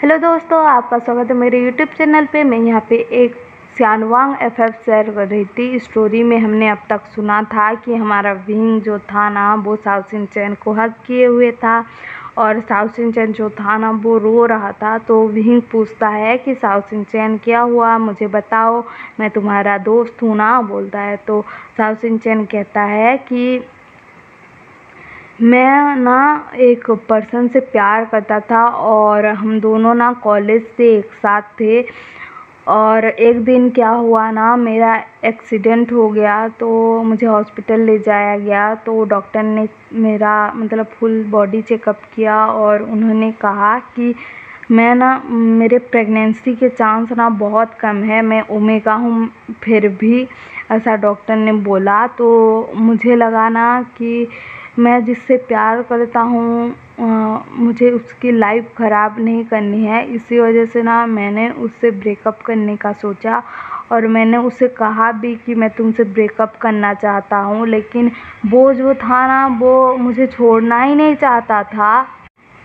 Hello दोस्तों, आपका स्वागत है मेरे यूट्यूब चैनल पे। मैं यहाँ पे एक सियानवांग एफएफ शेयर कर रही थी। स्टोरी में हमने अब तक सुना था कि हमारा विंग जो था ना वो साओ शिनचैन को हक किए हुए था और साओ शिनचैन जो था ना वो रो रहा था। तो विंग पूछता है कि साओ शिनचैन क्या हुआ, मुझे बताओ, मैं तुम्हारा दोस्त हूँ ना, बोलता है। तो साओ शिनचैन कहता है कि मैं ना एक पर्सन से प्यार करता था और हम दोनों ना कॉलेज से एक साथ थे। और एक दिन क्या हुआ ना, मेरा एक्सीडेंट हो गया तो मुझे हॉस्पिटल ले जाया गया। तो डॉक्टर ने मेरा मतलब फुल बॉडी चेकअप किया और उन्होंने कहा कि मैं ना मेरे प्रेगनेंसी के चांस ना बहुत कम है, मैं ओमेगा हूँ। फिर भी ऐसा डॉक्टर ने बोला। तो मुझे लगा ना कि मैं जिससे प्यार करता हूँ मुझे उसकी लाइफ ख़राब नहीं करनी है। इसी वजह से ना मैंने उससे ब्रेकअप करने का सोचा और मैंने उसे कहा भी कि मैं तुमसे ब्रेकअप करना चाहता हूँ। लेकिन वो जो था ना वो मुझे छोड़ना ही नहीं चाहता था,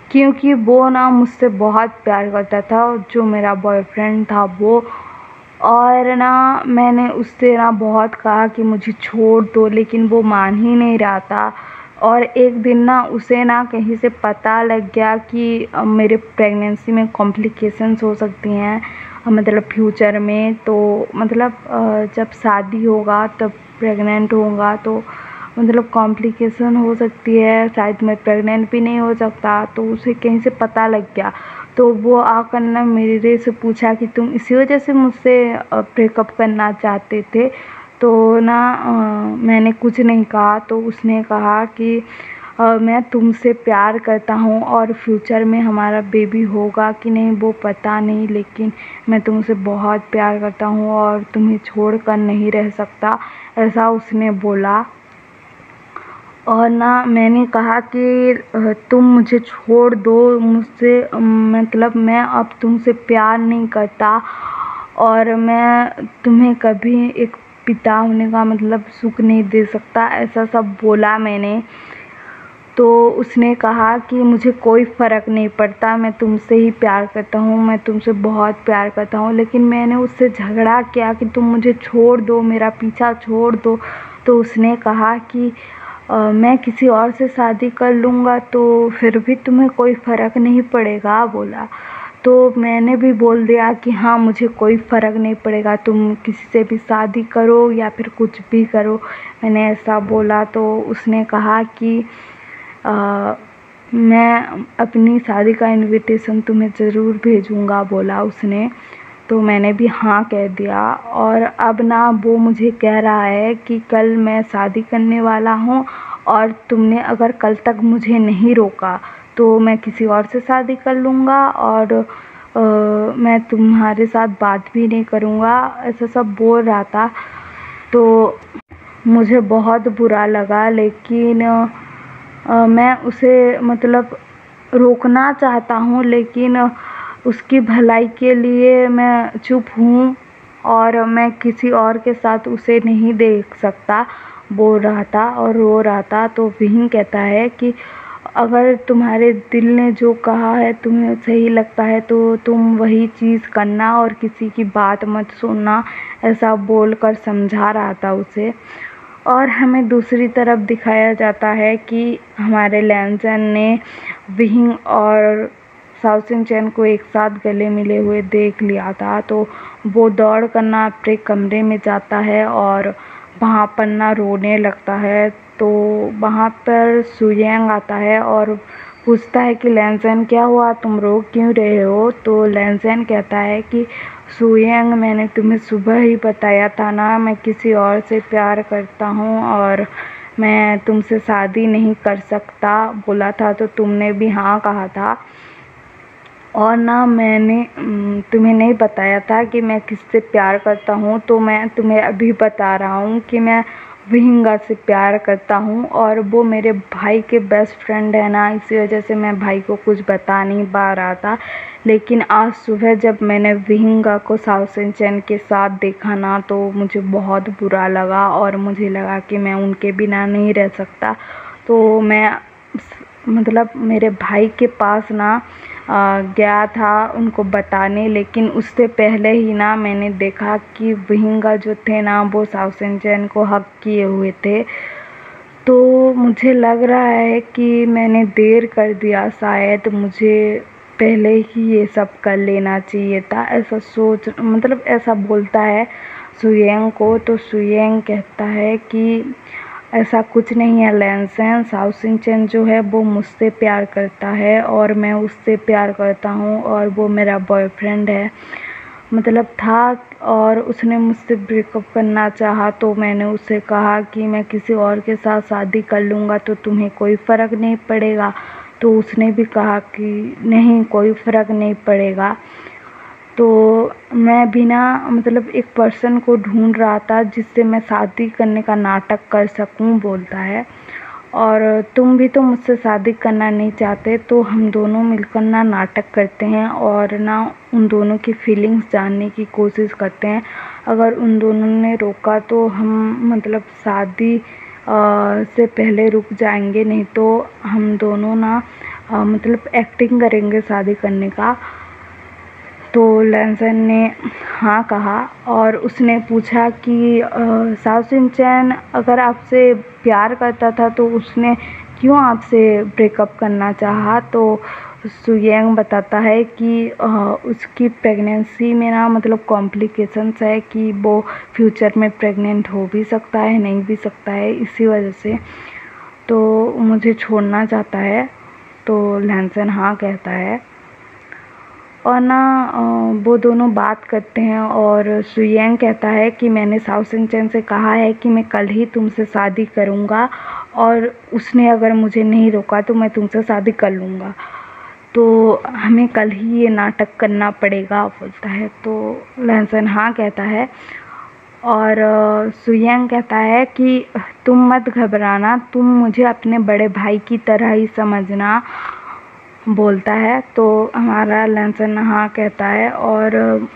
क्योंकि वो ना मुझसे बहुत प्यार करता था, जो मेरा बॉयफ्रेंड था वो। और ना मैंने उससे ना बहुत कहा कि मुझे छोड़ दो, लेकिन वो मान ही नहीं रहा था। और एक दिन ना उसे ना कहीं से पता लग गया कि मेरे प्रेगनेंसी में कॉम्प्लिकेशंस हो सकती हैं, मतलब फ्यूचर में। तो मतलब जब शादी होगा तब प्रेग्नेंट होगा तो मतलब कॉम्प्लिकेशन हो सकती है, शायद मैं प्रेग्नेंट भी नहीं हो सकता। तो उसे कहीं से पता लग गया। तो वो आकर ना मेरे से पूछा कि तुम इसी वजह से मुझसे ब्रेकअप करना चाहते थे। तो ना मैंने कुछ नहीं कहा। तो उसने कहा कि मैं तुमसे प्यार करता हूँ और फ्यूचर में हमारा बेबी होगा कि नहीं वो पता नहीं, लेकिन मैं तुमसे बहुत प्यार करता हूँ और तुम्हें छोड़ कर नहीं रह सकता, ऐसा उसने बोला। और ना मैंने कहा कि तुम मुझे छोड़ दो, मुझसे मतलब मैं अब तुमसे प्यार नहीं करता और मैं तुम्हें कभी एक पिता होने का मतलब सुख नहीं दे सकता, ऐसा सब बोला मैंने। तो उसने कहा कि मुझे कोई फ़र्क नहीं पड़ता, मैं तुमसे ही प्यार करता हूँ, मैं तुमसे बहुत प्यार करता हूँ। लेकिन मैंने उससे झगड़ा किया कि तुम मुझे छोड़ दो, मेरा पीछा छोड़ दो। तो उसने कहा कि मैं किसी और से शादी कर लूँगा तो फिर भी तुम्हें कोई फ़र्क नहीं पड़ेगा, बोला। तो मैंने भी बोल दिया कि हाँ, मुझे कोई फ़र्क नहीं पड़ेगा, तुम किसी से भी शादी करो या फिर कुछ भी करो, मैंने ऐसा बोला। तो उसने कहा कि मैं अपनी शादी का इनविटेशन तुम्हें ज़रूर भेजूँगा, बोला उसने। तो मैंने भी हाँ कह दिया। और अब ना वो मुझे कह रहा है कि कल मैं शादी करने वाला हूँ और तुमने अगर कल तक मुझे नहीं रोका तो मैं किसी और से शादी कर लूँगा और मैं तुम्हारे साथ बात भी नहीं करूँगा, ऐसा सब बोल रहा था। तो मुझे बहुत बुरा लगा, लेकिन मैं उसे मतलब रोकना चाहता हूँ, लेकिन उसकी भलाई के लिए मैं चुप हूँ और मैं किसी और के साथ उसे नहीं देख सकता, बोल रहा था और रो रहा था। तो विंग कहता है कि अगर तुम्हारे दिल ने जो कहा है, तुम्हें सही लगता है तो तुम वही चीज़ करना और किसी की बात मत सुनना, ऐसा बोलकर समझा रहा था उसे। और हमें दूसरी तरफ दिखाया जाता है कि हमारे लैनचैन ने विंग और साओ शिनचैन को एक साथ गले मिले हुए देख लिया था। तो वो दौड़ कर ना अपने कमरे में जाता है और वहाँ पर ना रोने लगता है। तो वहाँ पर सुयेंग आता है और पूछता है कि लैनचैन क्या हुआ, तुम रो क्यों रहे हो। तो लैनचैन कहता है कि सुयेंग, मैंने तुम्हें सुबह ही बताया था ना, मैं किसी और से प्यार करता हूँ और मैं तुमसे शादी नहीं कर सकता, बोला था तो तुमने भी हाँ कहा था। और ना मैंने तुम्हें नहीं बताया था कि मैं किससे प्यार करता हूँ, तो मैं तुम्हें अभी बता रहा हूँ कि मैं विंगा से प्यार करता हूँ और वो मेरे भाई के बेस्ट फ्रेंड है ना, इसी वजह से मैं भाई को कुछ बता नहीं पा रहा था। लेकिन आज सुबह जब मैंने विंगा को साओ शिनचैन के साथ देखा ना तो मुझे बहुत बुरा लगा और मुझे लगा कि मैं उनके बिना नहीं रह सकता। तो मैं मतलब मेरे भाई के पास ना गया था उनको बताने, लेकिन उससे पहले ही ना मैंने देखा कि विहिंगा जो थे ना वो साउ शिनचैन को हग किए हुए थे। तो मुझे लग रहा है कि मैंने देर कर दिया, शायद मुझे पहले ही ये सब कर लेना चाहिए था, ऐसा सोच मतलब ऐसा बोलता है सुयेंग को। तो सुयेंग कहता है कि ऐसा कुछ नहीं है लैनसेन, साउ शिनचैन जो है वो मुझसे प्यार करता है और मैं उससे प्यार करता हूँ और वो मेरा बॉयफ्रेंड है मतलब था, और उसने मुझसे ब्रेकअप करना चाहा तो मैंने उससे कहा कि मैं किसी और के साथ शादी कर लूँगा तो तुम्हें कोई फ़र्क नहीं पड़ेगा। तो उसने भी कहा कि नहीं, कोई फ़र्क नहीं पड़ेगा। तो मैं भी ना मतलब एक पर्सन को ढूंढ रहा था जिससे मैं शादी करने का नाटक कर सकूं, बोलता है। और तुम भी तो मुझसे शादी करना नहीं चाहते, तो हम दोनों मिलकर ना नाटक करते हैं और ना उन दोनों की फीलिंग्स जानने की कोशिश करते हैं। अगर उन दोनों ने रोका तो हम मतलब शादी से पहले रुक जाएंगे, नहीं तो हम दोनों ना मतलब एक्टिंग करेंगे शादी करने का। तो लैनसेन ने हाँ कहा और उसने पूछा कि साउ शिनचैन अगर आपसे प्यार करता था तो उसने क्यों आपसे ब्रेकअप करना चाहा। तो सुयेंग बताता है कि उसकी प्रेगनेंसी में ना मतलब कॉम्प्लिकेशंस है कि वो फ्यूचर में प्रेग्नेंट हो भी सकता है, नहीं भी सकता है, इसी वजह से तो मुझे छोड़ना चाहता है। तो लैनसेन हाँ कहता है और ना वो दोनों बात करते हैं और सुयेंग कहता है कि मैंने साउ शिनचैन से कहा है कि मैं कल ही तुमसे शादी करूँगा और उसने अगर मुझे नहीं रोका तो मैं तुमसे शादी कर लूँगा, तो हमें कल ही ये नाटक करना पड़ेगा, बोलता है। तो लैनसेन हाँ कहता है और सुयेंग कहता है कि तुम मत घबराना, तुम मुझे अपने बड़े भाई की तरह ही समझना, बोलता है। तो हमारा लैनसेन हाँ कहता है और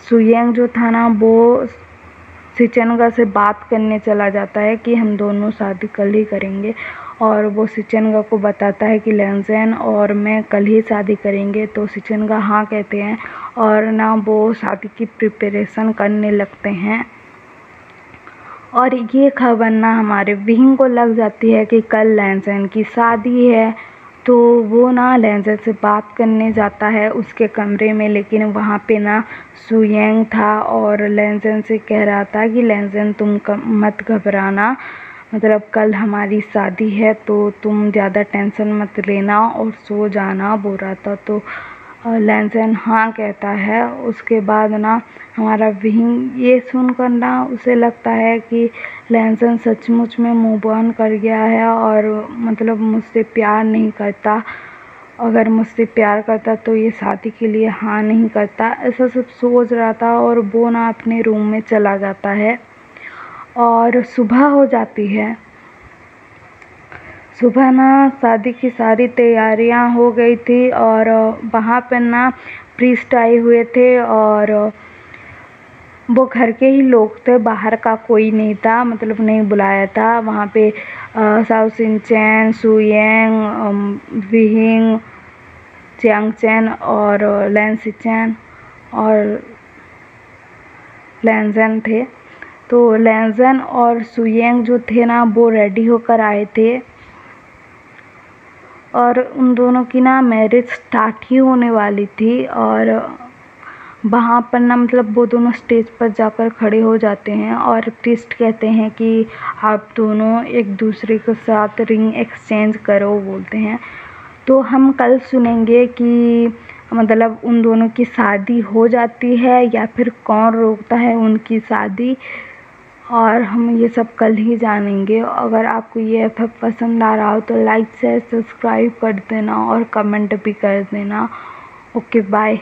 सुयेंग जो था ना वो शिचेनगा से बात करने चला जाता है कि हम दोनों शादी कल ही करेंगे, और वो शिचेनगा को बताता है कि लैनसेन और मैं कल ही शादी करेंगे। तो शिचेनगा हाँ कहते हैं और ना वो शादी की प्रिपरेशन करने लगते हैं। और ये खबर ना हमारे विहिंग को लग जाती है कि कल लैनसेन की शादी है। तो वो ना लैनसेन से बात करने जाता है उसके कमरे में, लेकिन वहाँ पे ना सुयेंग था और लैनसेन से कह रहा था कि लैनसेन तुम मत घबराना, मतलब कल हमारी शादी है तो तुम ज़्यादा टेंशन मत लेना और सो जाना, बोल रहा था। तो लैनसेन हाँ कहता है। उसके बाद ना हमारा विहिंग ये सुनकर ना उसे लगता है कि लैनसेन सचमुच में मूव ऑन कर गया है और मतलब मुझसे प्यार नहीं करता, अगर मुझसे प्यार करता तो ये शादी के लिए हाँ नहीं करता, ऐसा सब सोच रहा था। और वो ना अपने रूम में चला जाता है और सुबह हो जाती है। सुबह ना शादी की सारी तैयारियां हो गई थी और वहाँ पर ना प्रीस्ट आए हुए थे और वो घर के ही लोग थे, बाहर का कोई नहीं था, मतलब नहीं बुलाया था। वहाँ पे साउ शिनचैन, सुयेंग, विहिंग, चियांगचैन और लैनसिचैन और लैनसेन थे। तो लैनसेन और सुयेंग जो थे ना वो रेडी होकर आए थे और उन दोनों की ना मैरिज स्टार्ट ही होने वाली थी। और वहाँ पर ना मतलब वो दोनों स्टेज पर जाकर खड़े हो जाते हैं और प्रीस्ट कहते हैं कि आप दोनों एक दूसरे के साथ रिंग एक्सचेंज करो, बोलते हैं। तो हम कल सुनेंगे कि मतलब उन दोनों की शादी हो जाती है या फिर कौन रोकता है उनकी शादी, और हम ये सब कल ही जानेंगे। अगर आपको ये एफएफ पसंद आ रहा हो तो लाइक शेयर सब्सक्राइब कर देना और कमेंट भी कर देना। Okay bye.